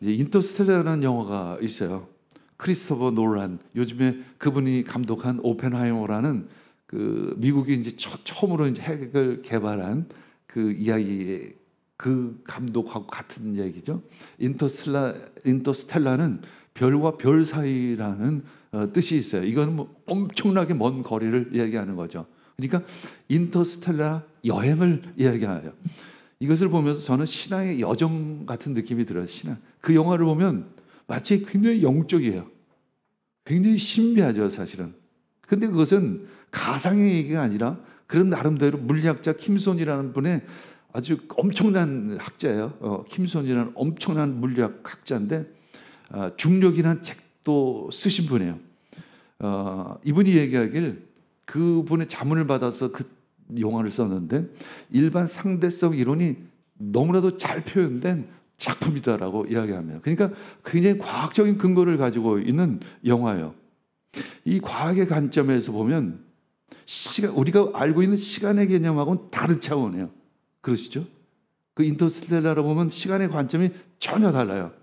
이제 인터스텔라라는 영화가 있어요. 크리스토퍼 놀란, 요즘에 그분이 감독한 오펜하이머라는 그 미국이 이제 처음으로 이제 핵을 개발한 그 이야기의 그 감독하고 같은 얘기죠. 인터스텔라는 별과 별 사이라는 뜻이 있어요. 이건 뭐 엄청나게 먼 거리를 이야기하는 거죠. 그러니까 인터스텔라 여행을 이야기해요. 이것을 보면서 저는 신앙의 여정 같은 느낌이 들어요. 신앙. 그 영화를 보면 마치 굉장히 영적이에요. 굉장히 신비하죠, 사실은. 근데 그것은 가상의 얘기가 아니라 그런 나름대로 물리학자 킴손이라는 분의 아주 엄청난 학자예요. 킴손이라는 엄청난 물리학 학자인데 중력이라는 책도 쓰신 분이에요. 이분이 얘기하길 그분의 자문을 받아서 그 영화를 썼는데 일반 상대성 이론이 너무나도 잘 표현된 작품이다라고 이야기합니다. 그러니까 굉장히 과학적인 근거를 가지고 있는 영화예요. 이 과학의 관점에서 보면 우리가 알고 있는 시간의 개념하고는 다른 차원이에요. 그러시죠? 그 인터스텔라로 보면 시간의 관점이 전혀 달라요.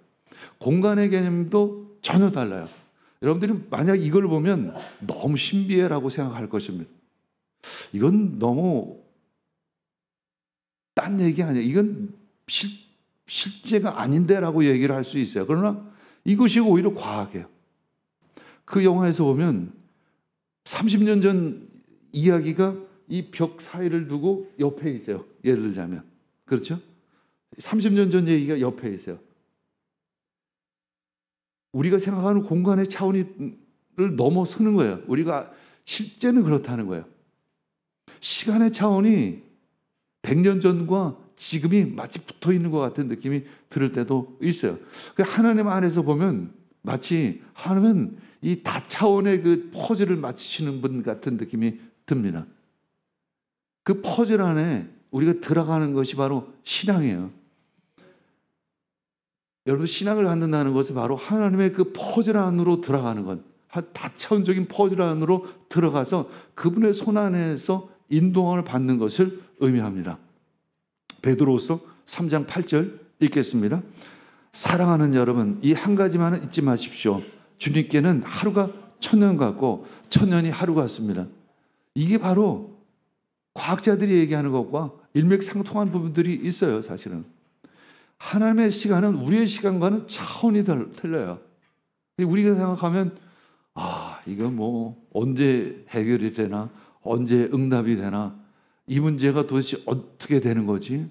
공간의 개념도 전혀 달라요. 여러분들이 만약 이걸 보면 너무 신비해라고 생각할 것입니다. 이건 너무 딴 얘기 아니에요. 이건 실제가 아닌데라고 얘기를 할 수 있어요. 그러나 이것이 오히려 과학이에요. 그 영화에서 보면 30년 전 이야기가 이 벽 사이를 두고 옆에 있어요. 예를 들자면. 그렇죠? 30년 전 얘기가 옆에 있어요. 우리가 생각하는 공간의 차원을 넘어서는 거예요. 우리가 실제는 그렇다는 거예요. 시간의 차원이 100년 전과 지금이 마치 붙어 있는 것 같은 느낌이 들을 때도 있어요. 하나님 안에서 보면 마치 하나님은 이 다차원의 그 퍼즐을 맞추시는 분 같은 느낌이 듭니다. 그 퍼즐 안에 우리가 들어가는 것이 바로 신앙이에요. 여러분, 신앙을 갖는다는 것은 바로 하나님의 그 퍼즐 안으로 들어가는 것, 다차원적인 퍼즐 안으로 들어가서 그분의 손 안에서 인도함을 받는 것을 의미합니다. 베드로서 3장 8절 읽겠습니다. 사랑하는 여러분, 이 한 가지만은 잊지 마십시오. 주님께는 하루가 천년 같고 천년이 하루 같습니다. 이게 바로 과학자들이 얘기하는 것과 일맥상통한 부분들이 있어요. 사실은 하나님의 시간은 우리의 시간과는 차원이 틀려요. 우리가 생각하면 이거 뭐 언제 해결이 되나, 언제 응답이 되나, 이 문제가 도대체 어떻게 되는 거지?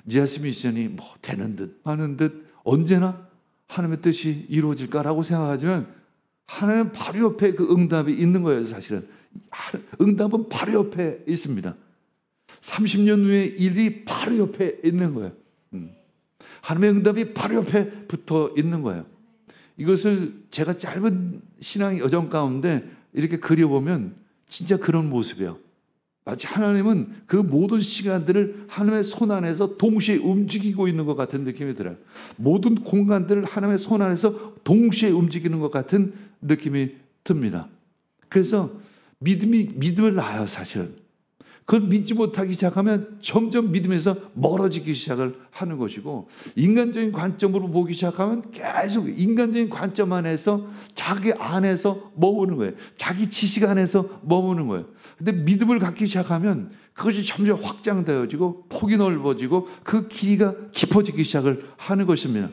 지하스 미션이 뭐 되는 듯 하는 듯 언제나 하나님의 뜻이 이루어질까라고 생각하지만 하나님은 바로 옆에 그 응답이 있는 거예요. 사실은 응답은 바로 옆에 있습니다. 30년 후의 일이 바로 옆에 있는 거예요. 하나님의 응답이 바로 옆에 붙어 있는 거예요. 이것을 제가 짧은 신앙의 여정 가운데 이렇게 그려보면 진짜 그런 모습이에요. 마치 하나님은 그 모든 시간들을 하나님의 손 안에서 동시에 움직이고 있는 것 같은 느낌이 들어요. 모든 공간들을 하나님의 손 안에서 동시에 움직이는 것 같은 느낌이 듭니다. 그래서 믿음을 낳아요, 사실은. 그걸 믿지 못하기 시작하면 점점 믿음에서 멀어지기 시작을 하는 것이고, 인간적인 관점으로 보기 시작하면 계속 인간적인 관점 안에서 자기 안에서 머무는 거예요. 자기 지식 안에서 머무는 거예요. 근데 믿음을 갖기 시작하면 그것이 점점 확장되어지고 폭이 넓어지고 그 길이가 깊어지기 시작을 하는 것입니다.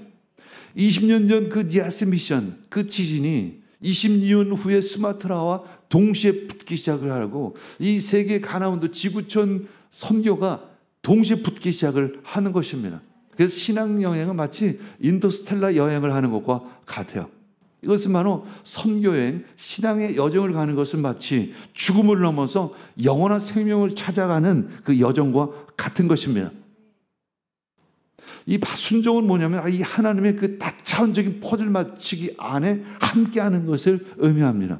20년 전 그 지하스 미션, 그 지진이 20년 후에 스마트라와 동시에 붙기 시작을 하고 이 세계 가나운드 지구촌 선교가 동시에 붙기 시작을 하는 것입니다. 그래서 신앙 여행은 마치 인터스텔라 여행을 하는 것과 같아요. 이것은 바로 선교여행, 신앙의 여정을 가는 것은 마치 죽음을 넘어서 영원한 생명을 찾아가는 그 여정과 같은 것입니다. 이 순종은 뭐냐면 이 하나님의 그 다차원적인 퍼즐 맞추기 안에 함께하는 것을 의미합니다.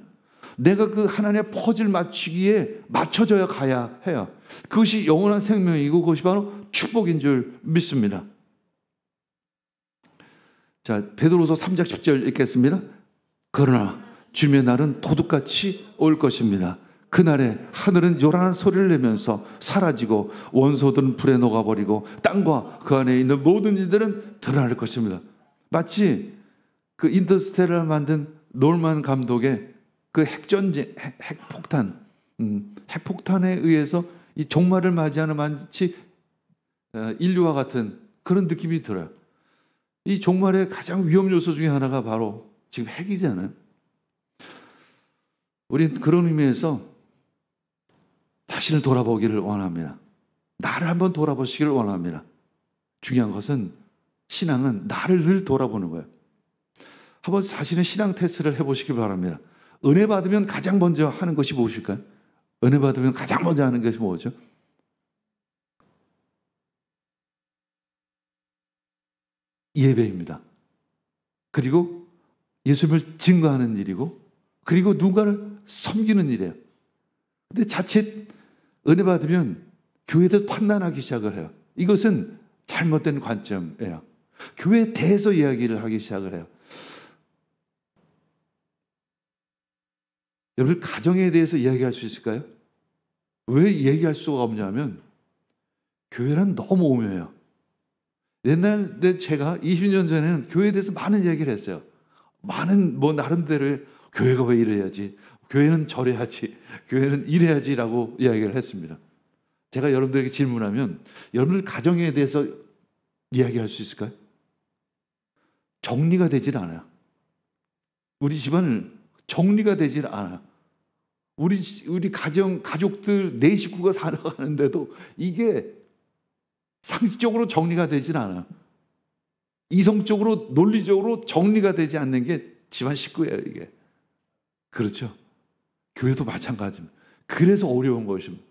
내가 그 하나님의 퍼즐 맞추기에 맞춰져야 가야 해요. 그것이 영원한 생명이고 그것이 바로 축복인 줄 믿습니다. 자, 베드로서 3장 10절 읽겠습니다. 그러나 주님의 날은 도둑같이 올 것입니다. 그날에 하늘은 요란한 소리를 내면서 사라지고 원소들은 불에 녹아버리고 땅과 그 안에 있는 모든 일들은 드러날 것입니다. 마치 그 인터스텔라를 만든 놀만 감독의 그 핵폭탄에 의해서 이 종말을 맞이하는 마치 인류와 같은 그런 느낌이 들어요. 이 종말의 가장 위험 요소 중에 하나가 바로 지금 핵이잖아요. 우린 그런 의미에서 자신을 돌아보기를 원합니다. 나를 한번 돌아보시기를 원합니다. 중요한 것은 신앙은 나를 늘 돌아보는 거예요. 한번 자신의 신앙 테스트를 해보시기 바랍니다. 은혜 받으면 가장 먼저 하는 것이 무엇일까요? 은혜 받으면 가장 먼저 하는 것이 뭐죠? 예배입니다. 그리고 예수님을 증거하는 일이고, 그리고 누군가를 섬기는 일이에요. 근데 자칫 은혜 받으면 교회도 판단하기 시작을 해요. 이것은 잘못된 관점이에요. 교회에 대해서 이야기를 하기 시작을 해요. 여러분, 가정에 대해서 이야기할 수 있을까요? 왜 얘기할 수가 없냐면 교회는 너무 오묘해요. 옛날에 제가 20년 전에는 교회에 대해서 많은 이야기를 했어요. 많은 나름대로의 교회가 왜 이래야지, 교회는 저래야지, 교회는 이래야지라고 이야기를 했습니다. 제가 여러분들에게 질문하면 여러분들 가정에 대해서 이야기할 수 있을까요? 정리가 되질 않아요. 우리 집안은 정리가 되질 않아요. 우리 가족들 네 식구가 살아가는데도 이게 상식적으로 정리가 되질 않아요. 이성적으로 논리적으로 정리가 되지 않는 게 집안 식구예요, 이게. 그렇죠? 교회도 마찬가지입니다. 그래서 어려운 것입니다.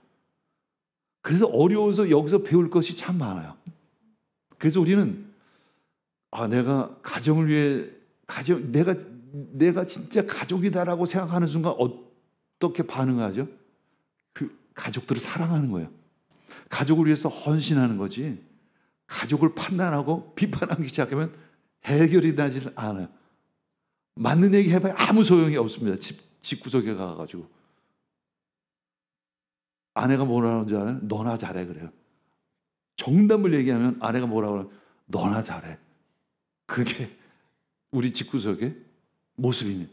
그래서 어려워서 여기서 배울 것이 참 많아요. 그래서 우리는 내가 가정을 위해 내가 진짜 가족이다라고 생각하는 순간 어떻게 반응하죠? 그 가족들을 사랑하는 거예요. 가족을 위해서 헌신하는 거지. 가족을 판단하고 비판하기 시작하면 해결이 나질 않아요. 맞는 얘기 해봐야 아무 소용이 없습니다. 집구석에 가가지고. 아내가 뭐라는 줄 알아요? 너나 잘해 그래요. 정답을 얘기하면 아내가 뭐라고 하면 너나 잘해. 그게 우리 집구석의 모습입니다.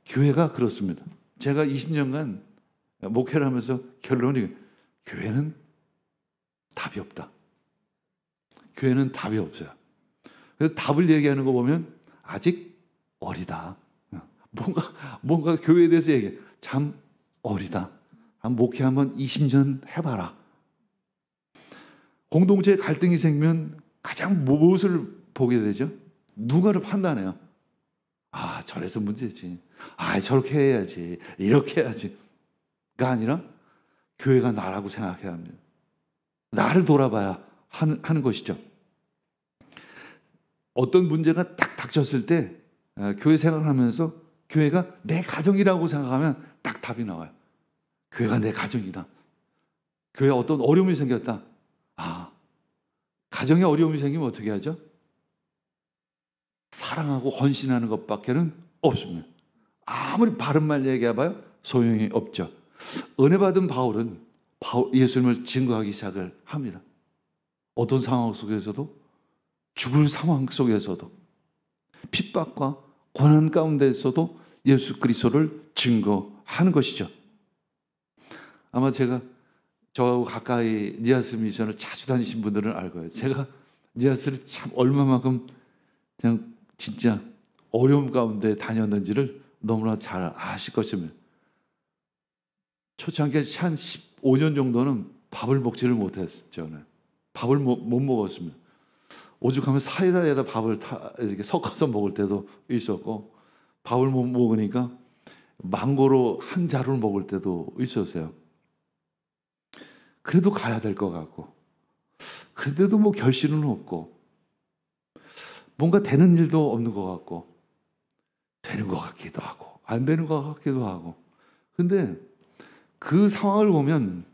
교회가 그렇습니다. 제가 20년간 목회를 하면서 결론이 교회는 답이 없다. 교회는 답이 없어요. 그래서 답을 얘기하는 거 보면 아직 어리다. 뭔가 교회에 대해서 얘기해. 참 어리다. 한 목회 한번 20년 해봐라. 공동체에 갈등이 생기면 가장 무엇을 보게 되죠? 누가를 판단해요. 저래서 문제지. 저렇게 해야지. 이렇게 해야지. 가 아니라 교회가 나라고 생각해야 합니다. 나를 돌아봐야 하는 것이죠. 어떤 문제가 딱 닥쳤을 때 교회 생활을 하면서 교회가 내 가정이라고 생각하면 딱 답이 나와요. 교회가 내 가정이다. 교회에 어떤 어려움이 생겼다. 가정에 어려움이 생기면 어떻게 하죠? 사랑하고 헌신하는 것밖에는 없습니다. 아무리 바른 말 얘기해봐요 소용이 없죠. 은혜 받은 바울은 예수님을 증거하기 시작을 합니다. 어떤 상황 속에서도, 죽을 상황 속에서도, 핍박과 고난 가운데서도 예수 그리스도를 증거하는 것이죠. 아마 제가 저하고 가까이 니아스 미션을 자주 다니신 분들은 알 거예요. 제가 니아스를 참 얼마만큼 그냥 진짜 어려움 가운데 다녔는지를 너무나 잘 아실 것입니다. 초창기에 한 15년 정도는 밥을 먹지를 못했죠. 밥을 못 먹었습니다. 오죽하면 사이다에다 밥을 이렇게 섞어서 먹을 때도 있었고, 밥을 못 먹으니까 망고로 한 자루를 먹을 때도 있었어요. 그래도 가야 될 것 같고, 그런데도 결실은 없고, 뭔가 되는 일도 없는 것 같고, 되는 것 같기도 하고, 안 되는 것 같기도 하고. 근데 그 상황을 보면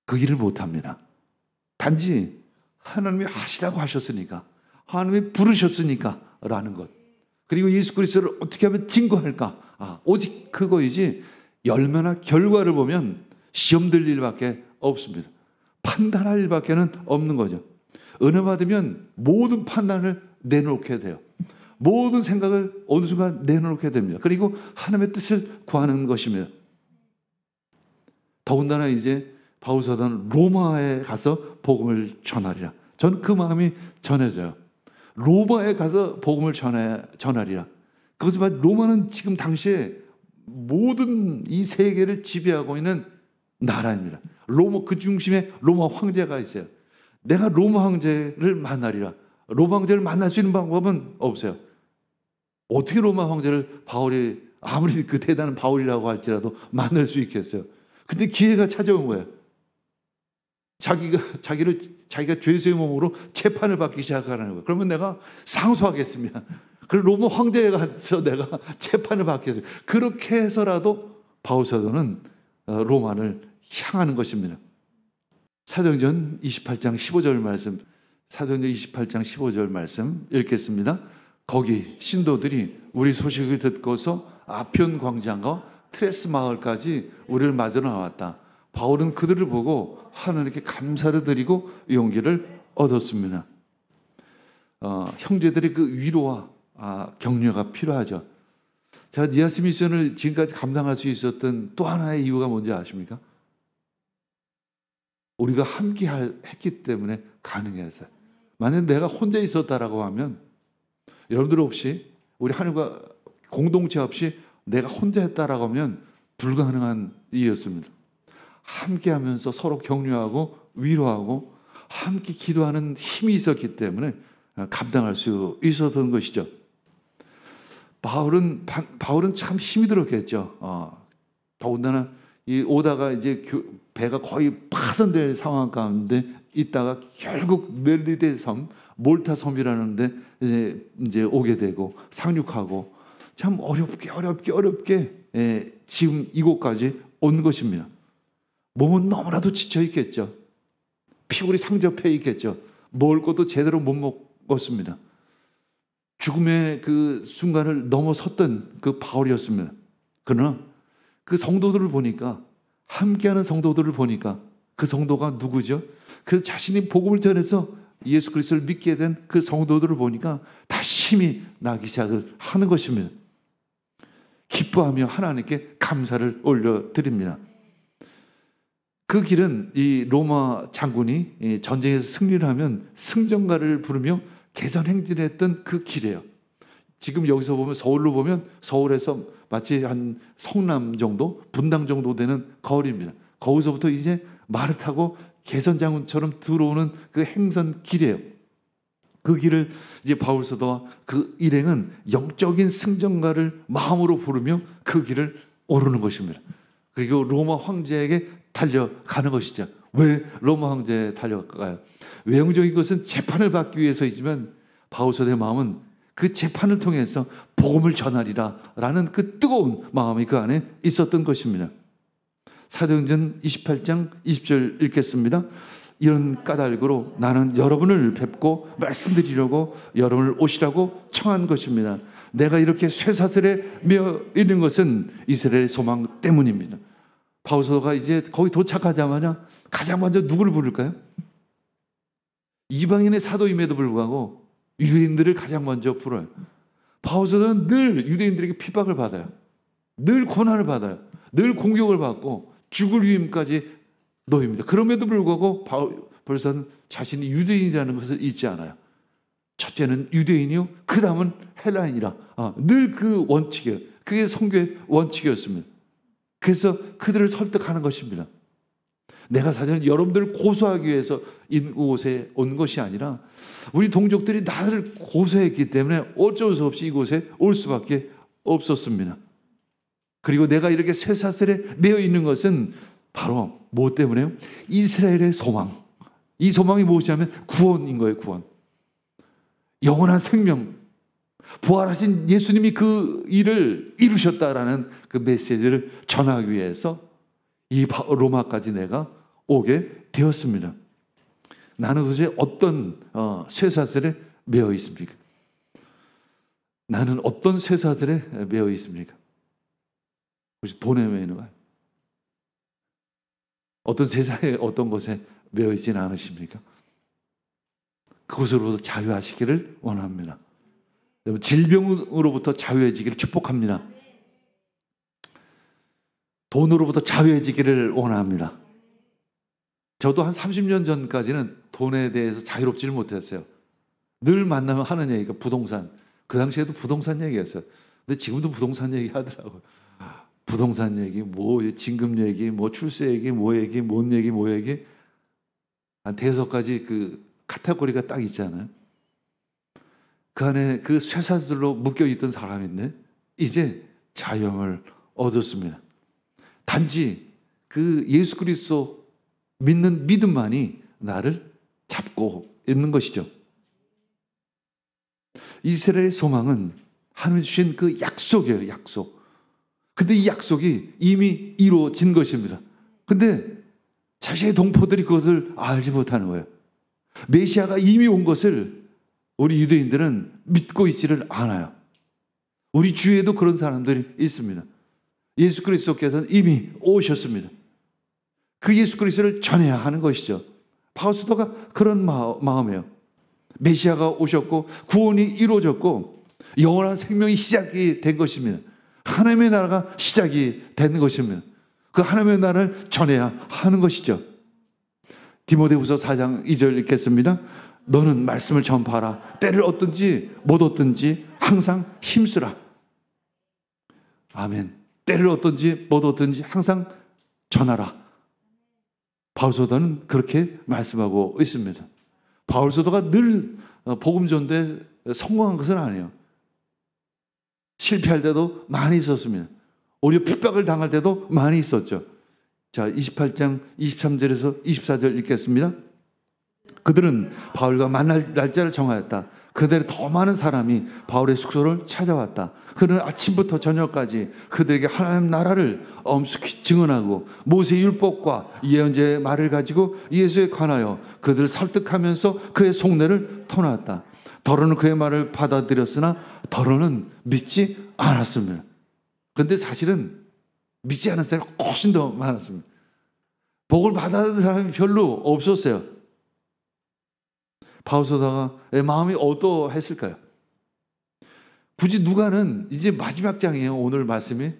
그 일을 못합니다. 단지 하나님이 하시라고 하셨으니까, 하나님이 부르셨으니까 라는 것, 그리고 예수 그리스도를 어떻게 하면 증거할까, 오직 그거이지 열매나 결과를 보면 시험 들 일밖에 없습니다. 판단할 일밖에는 없는 거죠. 은혜 받으면 모든 판단을 내놓게 돼요. 모든 생각을 어느 순간 내놓게 됩니다. 그리고 하나님의 뜻을 구하는 것입니다. 더군다나 이제 바울 사도는 로마에 가서 복음을 전하리라. 저는 그 마음이 전해져요. 로마에 가서 복음을 전하리라. 그것을 봐, 로마는 지금 당시에 모든 이 세계를 지배하고 있는 나라입니다. 로마 그 중심에 로마 황제가 있어요. 내가 로마 황제를 만나리라. 로마 황제를 만날 수 있는 방법은 없어요. 어떻게 로마 황제를 바울이 아무리 그 대단한 바울이라고 할지라도 만날 수 있겠어요. 근데 기회가 찾아온 거예요. 자기가 죄수의 몸으로 재판을 받기 시작하는 거예요. 그러면 내가 상소하겠습니다. 그리고 로마 황제에 가서 내가 재판을 받겠습니다. 그렇게 해서라도 바울 사도는 로마를 향하는 것입니다. 사도행전 28장 15절 말씀, 사도행전 28장 15절 말씀 읽겠습니다. 거기 신도들이 우리 소식을 듣고서 아편 광장과 트레스 마을까지 우리를 맞으러 나왔다. 바울은 그들을 보고 하나님께 감사를 드리고 용기를 얻었습니다. 형제들의 그 위로와 격려가 필요하죠. 제가 니아스 미션을 지금까지 감당할 수 있었던 또 하나의 이유가 뭔지 아십니까? 우리가 함께 했기 때문에 가능했어요. 만약 내가 혼자 있었다라고 하면 여러분들 없이 우리 하나님과 공동체 없이 내가 혼자 했다라고 하면 불가능한 일이었습니다. 함께 하면서 서로 격려하고 위로하고 함께 기도하는 힘이 있었기 때문에 감당할 수 있었던 것이죠. 바울은 참 힘이 들었겠죠. 더군다나 오다가 이제 배가 거의 파손될 상황 가운데 있다가 결국 멜리데 섬, 몰타 섬이라는 데 이제 오게 되고 상륙하고 참 어렵게 지금 이곳까지 온 것입니다. 몸은 너무나도 지쳐 있겠죠. 피골이 상접해 있겠죠. 먹을 것도 제대로 못 먹었습니다. 죽음의 그 순간을 넘어섰던 그 바울이었습니다. 그러나 그 성도들을 보니까, 함께하는 성도들을 보니까 그 성도가 누구죠? 그래서 자신이 복음을 전해서 예수 그리스도를 믿게 된 그 성도들을 보니까 다시 힘이 나기 시작을 하는 것입니다. 기뻐하며 하나님께 감사를 올려드립니다. 그 길은 이 로마 장군이 전쟁에서 승리를 하면 승전가를 부르며 개선 행진했던 그 길이에요. 지금 여기서 보면 서울로 보면 서울에서 마치 한 성남 정도, 분당 정도 되는 거리입니다. 거기서부터 이제 말을 타고 개선 장군처럼 들어오는 그 행선 길이에요. 그 길을 이제 바울 사도와 그 일행은 영적인 승전가를 마음으로 부르며 그 길을 오르는 것입니다. 그리고 로마 황제에게 달려가는 것이죠. 왜 로마 황제에 달려가요? 외형적인 것은 재판을 받기 위해서이지만 바울 사도의 마음은 그 재판을 통해서 복음을 전하리라 라는 그 뜨거운 마음이 그 안에 있었던 것입니다. 사도행전 28장 20절 읽겠습니다. 이런 까닭으로 나는 여러분을 뵙고 말씀드리려고 여러분을 오시라고 청한 것입니다. 내가 이렇게 쇠사슬에 매어 있는 것은 이스라엘의 소망 때문입니다. 바울 사도가 이제 거기 도착하자마자 가장 먼저 누구를 부를까요? 이방인의 사도임에도 불구하고 유대인들을 가장 먼저 불어요. 바울 사도는 늘 유대인들에게 핍박을 받아요. 늘 고난을 받아요. 늘 공격을 받고 죽을 위임까지 놓입니다. 그럼에도 불구하고 바울 사도는 자신이 유대인이라는 것을 잊지 않아요. 첫째는 유대인이요, 그 다음은 헬라인이라. 늘 그 원칙이에요. 그게 선교의 원칙이었습니다. 그래서 그들을 설득하는 것입니다. 내가 사실 여러분들을 고소하기 위해서 이곳에 온 것이 아니라 우리 동족들이 나를 고소했기 때문에 어쩔 수 없이 이곳에 올 수밖에 없었습니다. 그리고 내가 이렇게 쇠사슬에 매여 있는 것은 바로 뭐 때문에요? 이스라엘의 소망. 이 소망이 무엇이냐면 구원인 거예요. 구원. 영원한 생명. 부활하신 예수님이 그 일을 이루셨다라는 그 메시지를 전하기 위해서 이 로마까지 내가 오게 되었습니다. 나는 도대체 어떤 쇠사슬에 매어 있습니까? 나는 어떤 쇠사슬에 매어 있습니까? 혹시 돈에 매어 있는 거예요? 어떤 세상에 어떤 곳에 매어 있지는 않으십니까? 그것으로부터 자유하시기를 원합니다. 질병으로부터 자유해지기를 축복합니다. 돈으로부터 자유해지기를 원합니다. 저도 한 30년 전까지는 돈에 대해서 자유롭지를 못했어요. 늘 만나면 하는 얘기가 부동산. 그 당시에도 부동산 얘기였어요. 근데 지금도 부동산 얘기 하더라고요. 부동산 얘기, 뭐 진급 얘기, 뭐 출세 얘기, 뭐 얘기, 뭔 얘기, 뭐 얘기. 한 5가지 그 카테고리가 딱 있잖아요. 그 안에 그 쇠사슬로 묶여있던 사람인데 이제 자유함을 얻었습니다. 단지 그 예수 그리스도 믿는 믿음만이 나를 잡고 있는 것이죠. 이스라엘의 소망은 하나님이 주신 그 약속이에요. 약속. 근데 이 약속이 이미 이루어진 것입니다. 근데 자신의 동포들이 그것을 알지 못하는 거예요. 메시아가 이미 온 것을 우리 유대인들은 믿고 있지를 않아요. 우리 주위에도 그런 사람들이 있습니다. 예수 그리스도께서는 이미 오셨습니다. 그 예수 그리스도를 전해야 하는 것이죠. 바울 사도가 그런 마음이에요. 메시아가 오셨고 구원이 이루어졌고 영원한 생명이 시작이 된 것입니다. 하나님의 나라가 시작이 되는 것입니다. 그 하나님의 나라를 전해야 하는 것이죠. 디모데후서 4장 2절 읽겠습니다. 너는 말씀을 전파하라. 때를 얻든지 못 얻든지 항상 힘쓰라. 아멘. 때를 얻든지 못 얻든지 항상 전하라. 바울사도는 그렇게 말씀하고 있습니다. 바울사도가 늘 복음 전도에 성공한 것은 아니에요. 실패할 때도 많이 있었습니다. 오히려 핍박을 당할 때도 많이 있었죠. 자, 28장 23절에서 24절 읽겠습니다. 그들은 바울과 만날 날짜를 정하였다. 그들의 더 많은 사람이 바울의 숙소를 찾아왔다. 그는 아침부터 저녁까지 그들에게 하나님 나라를 엄숙히 증언하고 모세의 율법과 예언자의 말을 가지고 예수에 관하여 그들을 설득하면서 그의 속내를 터놓았다. 더러는 그의 말을 받아들였으나 더러는 믿지 않았습니다. 그런데 사실은 믿지 않은 사람이 훨씬 더 많았습니다. 복을 받아들인 사람이 별로 없었어요. 바울사도의 마음이 어떠했을까요? 굳이 누가는 이제 마지막 장이에요. 오늘 말씀이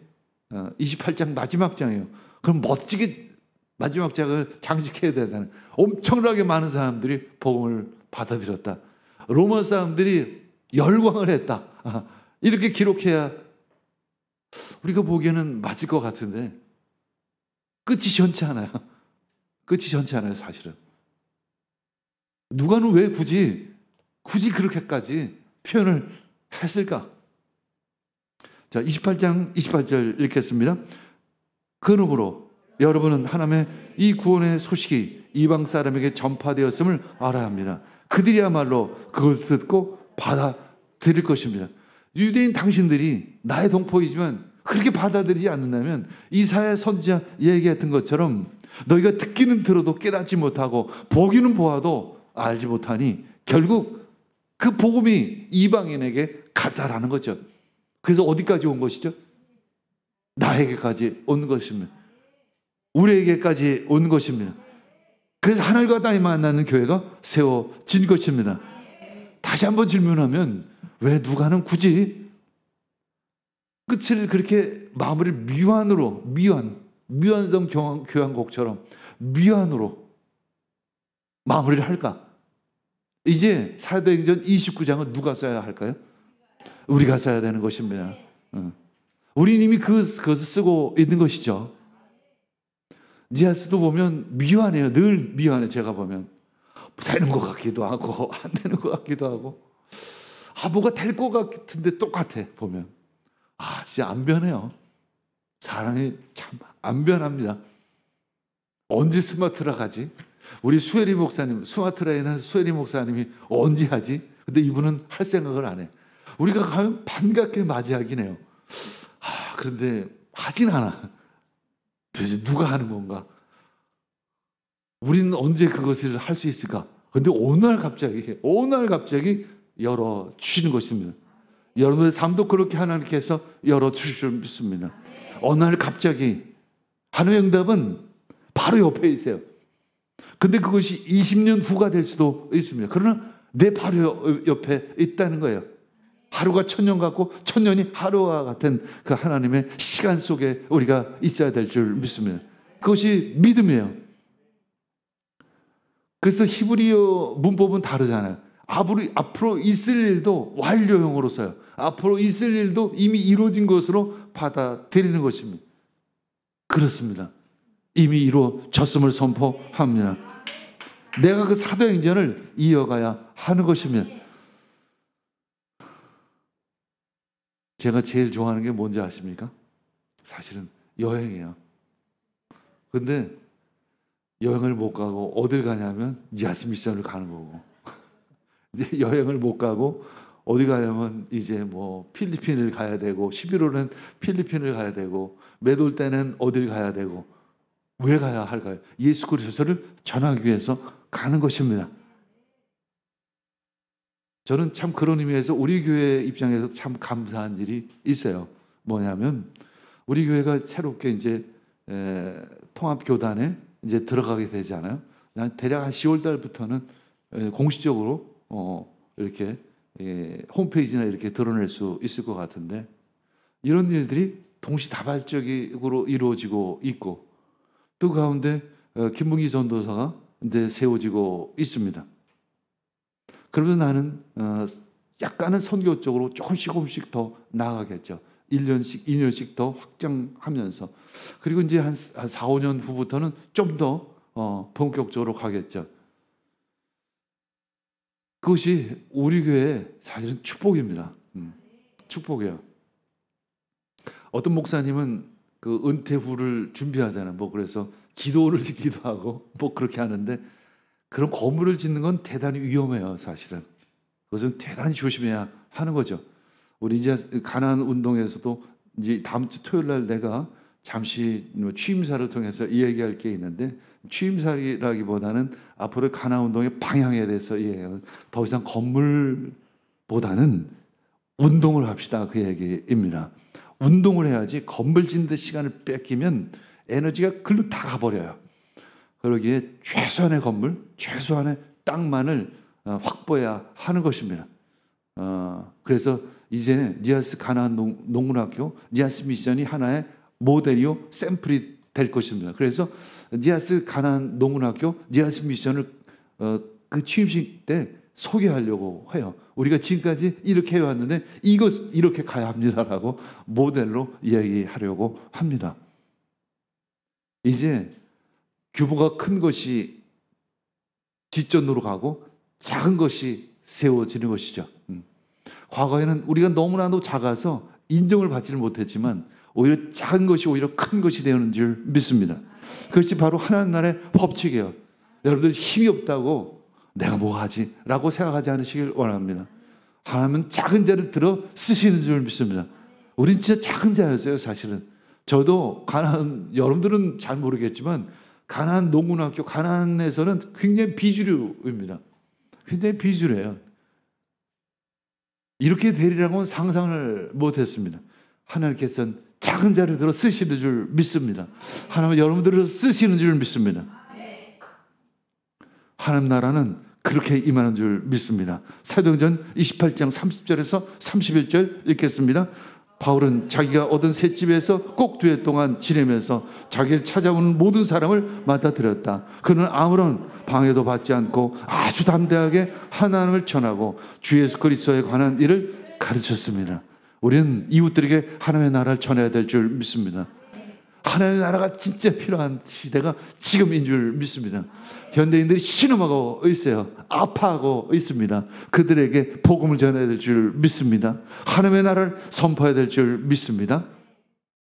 28장 마지막 장이에요. 그럼 멋지게 마지막 장을 장식해야 되잖아요. 엄청나게 많은 사람들이 복음을 받아들였다. 로마 사람들이 열광을 했다. 이렇게 기록해야 우리가 보기에는 맞을 것 같은데 끝이 시원치 않아요. 끝이 시원치 않아요, 사실은. 누가는 왜 굳이 그렇게까지 표현을 했을까? 자, 28장 28절 읽겠습니다. 그러므로 여러분은 하나님의 이 구원의 소식이 이방 사람에게 전파되었음을 알아야 합니다. 그들이야말로 그것을 듣고 받아들일 것입니다. 유대인 당신들이 나의 동포이지만 그렇게 받아들이지 않는다면 이사야 선지자 얘기했던 것처럼 너희가 듣기는 들어도 깨닫지 못하고 보기는 보아도 알지 못하니 결국 그 복음이 이방인에게 갔다라는 거죠. 그래서 어디까지 온 것이죠? 나에게까지 온 것입니다. 우리에게까지 온 것입니다. 그래서 하늘과 땅이 만나는 교회가 세워진 것입니다. 다시 한번 질문하면 왜 누가는 굳이 끝을 그렇게 마무리를 미완성 교향곡처럼 미완으로 마무리를 할까? 이제 사도행전 29장은 누가 써야 할까요? 우리가 써야 되는 것입니다. 우리는 이미 그것을 쓰고 있는 것이죠. 니아스도 보면 미완해요. 늘 미완해. 제가 보면 되는 것 같기도 하고 안 되는 것 같기도 하고 뭐가 될 것 같은데 똑같아. 보면 진짜 안 변해요. 사람이 참 안 변합니다. 언제 스마트라 가지? 우리 수혜리 목사님, 스마트라에는 수혜리 목사님이 언제 하지? 근데 이분은 할 생각을 안 해. 우리가 가면 반갑게 맞이하긴 해요. 그런데 하진 않아. 도대체 누가 하는 건가? 우리는 언제 그것을 할 수 있을까? 근데 어느 날 갑자기 열어주시는 것입니다. 여러분의 삶도 그렇게 하나님께서 열어주실 줄 믿습니다. 어느 날 갑자기 하나님의 응답은 바로 옆에 있어요. 근데 그것이 20년 후가 될 수도 있습니다. 그러나 내 바로 옆에 있다는 거예요. 하루가 천년 같고 천년이 하루와 같은 그 하나님의 시간 속에 우리가 있어야 될 줄 믿습니다. 그것이 믿음이에요. 그래서 히브리어 문법은 다르잖아요. 앞으로 있을 일도 완료형으로 써요. 앞으로 있을 일도 이미 이루어진 것으로 받아들이는 것입니다. 그렇습니다. 이미 이루어졌음을 선포합니다. 내가 그 사도행전을 이어가야 하는 것입니다. 제가 제일 좋아하는 게 뭔지 아십니까? 사실은 여행이에요. 근데 여행을 못 가고 어딜 가냐면 니아스 미션을 가는 거고, 이제 여행을 못 가고 어디 가냐면 이제 뭐 필리핀을 가야 되고, 11월은 필리핀을 가야 되고, 매돌 때는 어딜 가야 되고. 왜 가야 할까요? 예수 그리스도를 전하기 위해서 가는 것입니다. 저는 참 그런 의미에서 우리 교회 입장에서 참 감사한 일이 있어요. 뭐냐면 우리 교회가 새롭게 이제 통합교단에 이제 들어가게 되잖아요. 대략 한 10월 달부터는 공식적으로 이렇게 홈페이지나 이렇게 드러낼 수 있을 것 같은데, 이런 일들이 동시다발적으로 이루어지고 있고, 또 가운데 김문기 전도사가 이제 세워지고 있습니다. 그러면 나는 약간은 선교 쪽으로 조금씩 더 나아가겠죠. 1년씩, 2년씩 더 확장하면서. 그리고 이제 한 4, 5년 후부터는 좀 더 본격적으로 가겠죠. 그것이 우리 교회의 사실은 축복입니다. 축복이에요. 어떤 목사님은 그 은퇴 후를 준비하잖아요. 뭐 그래서 기도를 짓기도 하고 뭐 그렇게 하는데, 그런 건물을 짓는 건 대단히 위험해요. 사실은 그것은 대단히 조심해야 하는 거죠. 우리 이제 가나안 운동에서도 이제 다음 주 토요일 날 내가 잠시 취임사를 통해서 이야기할 게 있는데, 취임사라기보다는 앞으로 가나안 운동의 방향에 대해서 이야기해요. 더 이상 건물보다는 운동을 합시다, 그 얘기입니다. 운동을 해야지 건물 짓는 시간을 뺏기면 에너지가 글로 다 가버려요. 그러기에 최소한의 건물, 최소한의 땅만을 확보해야 하는 것입니다. 그래서 이제 니아스 가나안 농군학교, 니아스 미션이 하나의 모델이요 샘플이 될 것입니다. 그래서 니아스 가나안 농군학교, 니아스 미션을 그 취임식 때 소개하려고 해요. 우리가 지금까지 이렇게 해왔는데 이것 이렇게 가야 합니다라고 모델로 이야기하려고 합니다. 이제 규모가 큰 것이 뒷전으로 가고 작은 것이 세워지는 것이죠. 과거에는 우리가 너무나도 작아서 인정을 받지를 못했지만 오히려 작은 것이 오히려 큰 것이 되는 줄 믿습니다. 그것이 바로 하나님 나라의 법칙이에요. 여러분들 힘이 없다고 내가 뭐 하지? 라고 생각하지 않으시길 원합니다. 하나님은 작은 자를 들어 쓰시는 줄 믿습니다. 우린 진짜 작은 자였어요, 사실은. 저도 가나안, 여러분들은 잘 모르겠지만 가나안 농군학교, 가나안에서는 굉장히 비주류입니다. 굉장히 비주류예요. 이렇게 되리라고는 상상을 못했습니다. 하나님께서는 작은 자를 들어 쓰시는 줄 믿습니다. 하나님은 여러분들을 쓰시는 줄 믿습니다. 하나님 나라는 그렇게 임하는 줄 믿습니다. 사도행전 28장 30절에서 31절 읽겠습니다. 바울은 자기가 얻은 셋집에서 꼭 2해 동안 지내면서 자기를 찾아오는 모든 사람을 맞아들였다. 그는 아무런 방해도 받지 않고 아주 담대하게 하나님을 전하고 주 예수 그리스도에 관한 일을 가르쳤습니다. 우리는 이웃들에게 하나님의 나라를 전해야 될 줄 믿습니다. 하나님의 나라가 진짜 필요한 시대가 지금인 줄 믿습니다. 현대인들이 신음하고 있어요. 아파하고 있습니다. 그들에게 복음을 전해야 될 줄 믿습니다. 하나님의 나라를 선포해야 될 줄 믿습니다.